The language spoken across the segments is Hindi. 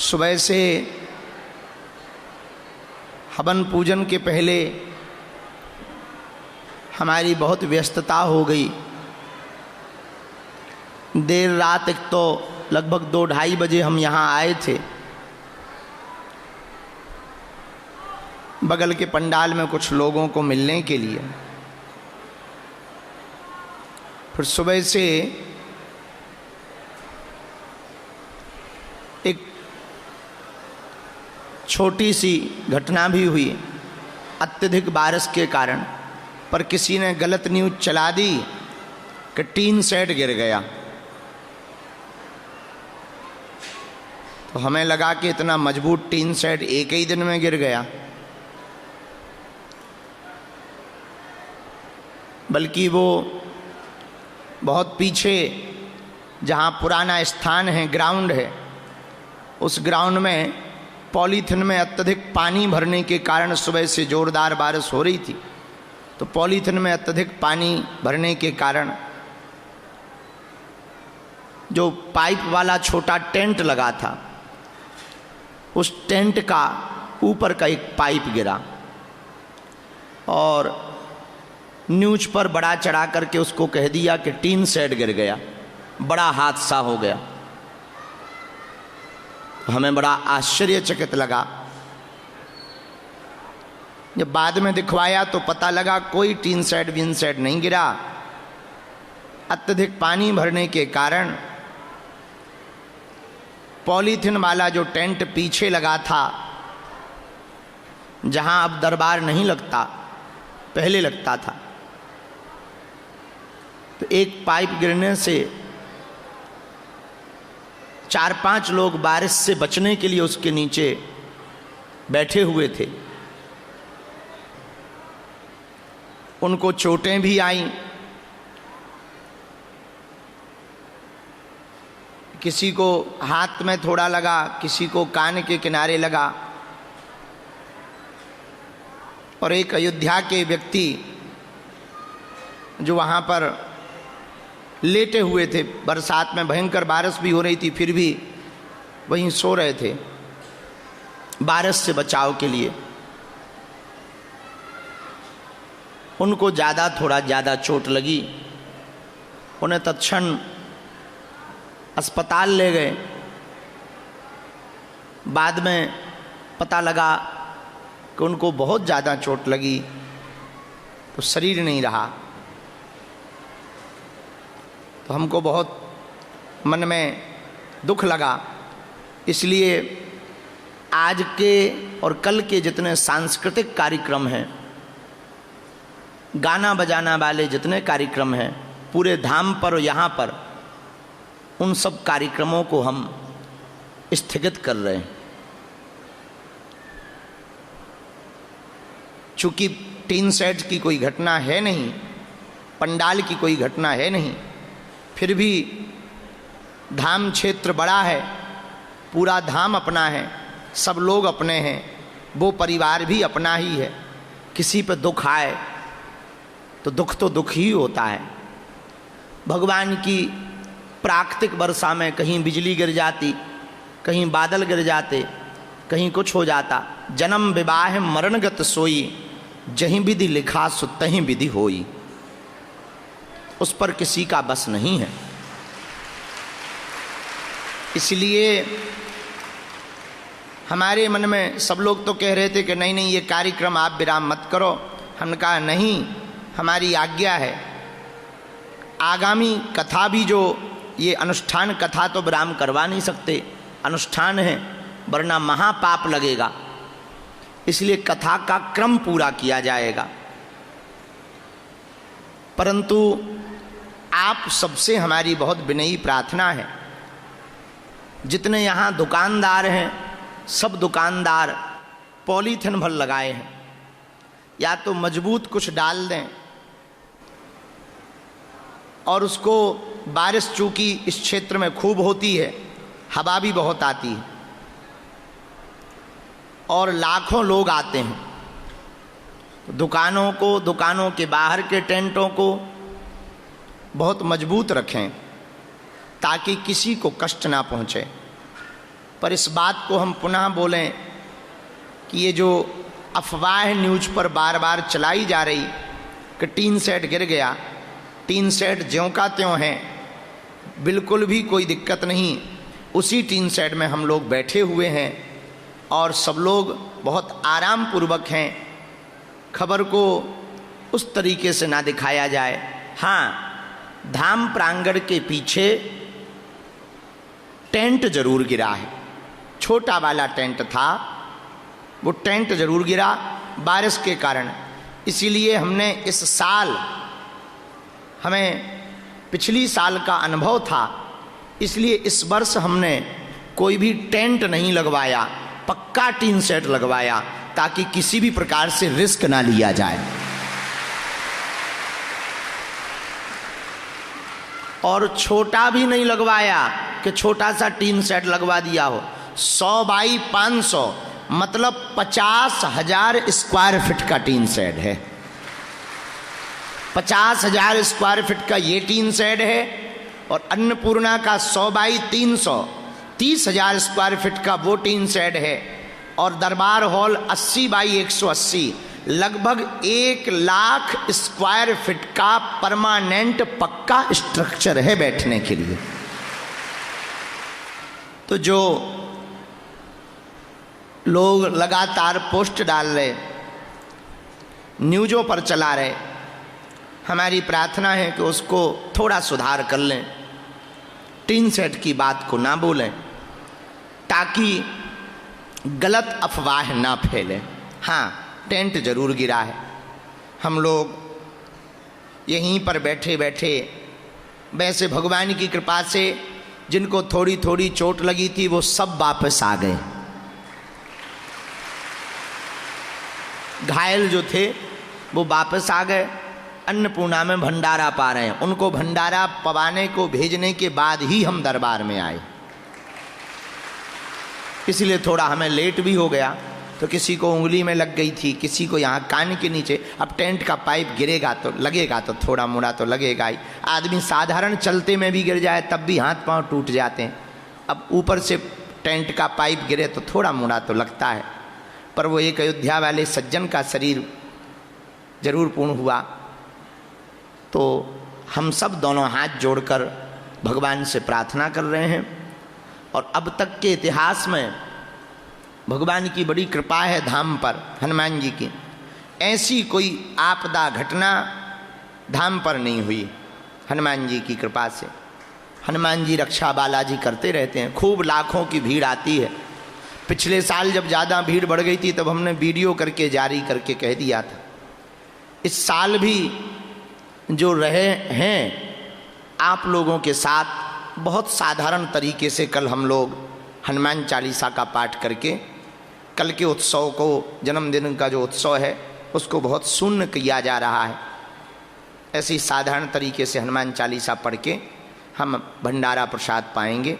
सुबह से हवन पूजन के पहले हमारी बहुत व्यस्तता हो गई। देर रात एक तो लगभग 2-2:30 बजे हम यहाँ आए थे। बगल के पंडाल में कुछ लोगों को मिलने के लिए। फिर सुबह से एक छोटी सी घटना भी हुई अत्यधिक बारिश के कारण, पर किसी ने गलत न्यूज़ चला दी कि टीन सेट गिर गया। तो हमें लगा कि इतना मजबूत टीन सेट एक ही दिन में गिर गया, बल्कि वो बहुत पीछे जहाँ पुराना स्थान है, ग्राउंड है, उस ग्राउंड में पॉलीथिन में अत्यधिक पानी भरने के कारण सुबह से ज़ोरदार बारिश हो रही थी। तो पॉलीथिन में अत्यधिक पानी भरने के कारण जो पाइप वाला छोटा टेंट लगा था, उस टेंट का ऊपर का एक पाइप गिरा और न्यूज़ पर बड़ा चढ़ा करके उसको कह दिया कि टीन सेट गिर गया, बड़ा हादसा हो गया। हमें बड़ा आश्चर्यचकित लगा। जब बाद में दिखवाया तो पता लगा कोई टीन सेट विन सेट नहीं गिरा। अत्यधिक पानी भरने के कारण पॉलीथिन वाला जो टेंट पीछे लगा था, जहां अब दरबार नहीं लगता, पहले लगता था, तो एक पाइप गिरने से 4-5 लोग बारिश से बचने के लिए उसके नीचे बैठे हुए थे। उनको चोटें भी आईं, किसी को हाथ में थोड़ा लगा, किसी को कान के किनारे लगा। और एक अयोध्या के व्यक्ति जो वहाँ पर लेटे हुए थे, बरसात में भयंकर बारिश भी हो रही थी, फिर भी वहीं सो रहे थे बारिश से बचाव के लिए। उनको थोड़ा ज़्यादा चोट लगी। उन्हें तत्क्षण अस्पताल ले गए। बाद में पता लगा कि उनको बहुत ज़्यादा चोट लगी, तो शरीर नहीं रहा। तो हमको बहुत मन में दुख लगा। इसलिए आज के और कल के जितने सांस्कृतिक कार्यक्रम हैं, गाना बजाना वाले जितने कार्यक्रम हैं पूरे धाम पर और यहाँ पर, उन सब कार्यक्रमों को हम स्थगित कर रहे हैं। चूँकि टीन सेट की कोई घटना है नहीं, पंडाल की कोई घटना है नहीं, फिर भी धाम क्षेत्र बड़ा है, पूरा धाम अपना है, सब लोग अपने हैं, वो परिवार भी अपना ही है। किसी पे दुख आए तो दुख ही होता है। भगवान की प्राकृतिक वर्षा में कहीं बिजली गिर जाती, कहीं बादल गिर जाते, कहीं कुछ हो जाता। जन्म विवाह मरणगत सोई, जहीं विधि लिखा सो तहीं विधि होई। उस पर किसी का बस नहीं है। इसलिए हमारे मन में सब लोग तो कह रहे थे कि नहीं ये कार्यक्रम आप विराम मत करो। हमने कहा नहीं, हमारी आज्ञा है। आगामी कथा भी जो ये अनुष्ठान कथा तो विराम करवा नहीं सकते, अनुष्ठान है, वरना महापाप लगेगा। इसलिए कथा का क्रम पूरा किया जाएगा। परंतु आप सबसे हमारी बहुत विनयी प्रार्थना है, जितने यहाँ दुकानदार हैं, सब दुकानदार पॉलीथिन भर लगाए हैं, या तो मजबूत कुछ डाल दें और उसको, बारिश चूँकि इस क्षेत्र में खूब होती है, हवा भी बहुत आती है और लाखों लोग आते हैं, दुकानों को, दुकानों के बाहर के टेंटों को बहुत मजबूत रखें ताकि किसी को कष्ट ना पहुँचे। पर इस बात को हम पुनः बोलें कि ये जो अफवाह न्यूज पर बार बार चलाई जा रही कि टीन सेट गिर गया, टीन सेट ज्यों का त्यों है, बिल्कुल भी कोई दिक्कत नहीं। उसी टीन सेट में हम लोग बैठे हुए हैं और सब लोग बहुत आराम पूर्वक हैं। खबर को उस तरीके से ना दिखाया जाए। हाँ, धाम प्रांगण के पीछे टेंट जरूर गिरा है, छोटा वाला टेंट था, वो टेंट जरूर गिरा बारिश के कारण। इसीलिए हमने इस साल, हमें पिछली साल का अनुभव था, इसलिए इस वर्ष हमने कोई भी टेंट नहीं लगवाया, पक्का टीन सेट लगवाया ताकि किसी भी प्रकार से रिस्क ना लिया जाए। और छोटा भी नहीं लगवाया कि छोटा सा टीन सेट लगवा दिया हो। 100 बाई 500 मतलब 50,000 स्क्वायर फीट का टीन सेट है। 50,000 स्क्वायर फीट का ये टीन सेट है और अन्नपूर्णा का 100 बाई 300 30,000 स्क्वायर फीट का वो टीन सेट है। और दरबार हॉल 80 बाई 180 लगभग 1 लाख स्क्वायर फीट का परमानेंट पक्का स्ट्रक्चर है बैठने के लिए। तो जो लोग लगातार पोस्ट डाल रहे, न्यूज़ों पर चला रहे, हमारी प्रार्थना है कि उसको थोड़ा सुधार कर लें, टीन सेट की बात को ना बोलें ताकि गलत अफवाह ना फैले। हाँ, टेंट जरूर गिरा है। हम लोग यहीं पर बैठे बैठे, वैसे भगवान की कृपा से जिनको थोड़ी थोड़ी चोट लगी थी वो सब वापस आ गए। घायल जो थे वो वापस आ गए, अन्नपूर्णा में भंडारा पा रहे हैं। उनको भंडारा पवाने को भेजने के बाद ही हम दरबार में आए, इसलिए थोड़ा हमें लेट भी हो गया। तो किसी को उंगली में लग गई थी, किसी को यहाँ कान के नीचे। अब टेंट का पाइप गिरेगा तो लगेगा, तो थोड़ा मोड़ा तो लगेगा ही। आदमी साधारण चलते में भी गिर जाए तब भी हाथ पांव टूट जाते हैं, अब ऊपर से टेंट का पाइप गिरे तो थोड़ा मोड़ा तो लगता है। पर वो एक अयोध्या वाले सज्जन का शरीर जरूर पूर्ण हुआ। तो हम सब दोनों हाथ जोड़कर भगवान से प्रार्थना कर रहे हैं। और अब तक के इतिहास में भगवान की बड़ी कृपा है धाम पर, हनुमान जी की। ऐसी कोई आपदा घटना धाम पर नहीं हुई हनुमान जी की कृपा से। हनुमान जी रक्षा बालाजी करते रहते हैं, खूब लाखों की भीड़ आती है। पिछले साल जब ज़्यादा भीड़ बढ़ गई थी तब हमने वीडियो करके जारी करके कह दिया था। इस साल भी जो रहे हैं आप लोगों के साथ बहुत साधारण तरीके से कल हम लोग हनुमान चालीसा का पाठ करके कल के उत्सव को, जन्मदिन का जो उत्सव है उसको बहुत शून्य किया जा रहा है। ऐसी साधारण तरीके से हनुमान चालीसा पढ़ के हम भंडारा प्रसाद पाएंगे,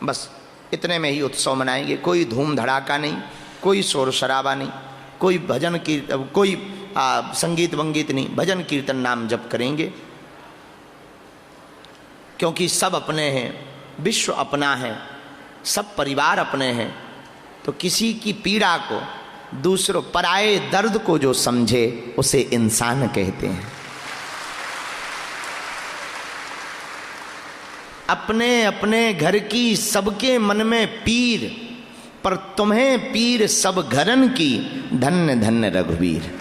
बस इतने में ही उत्सव मनाएंगे। कोई धूम धड़ाका नहीं, कोई शोर शराबा नहीं, कोई भजन कीर्तन, कोई संगीत वंगीत नहीं, भजन कीर्तन नाम जप करेंगे। क्योंकि सब अपने हैं, विश्व अपना है, सब परिवार अपने हैं। तो किसी की पीड़ा को, दूसरों पराये दर्द को जो समझे उसे इंसान कहते हैं। अपने अपने घर की सबके मन में पीर, पर तुम्हें पीर सब घरन की, धन्य धन्य रघुवीर।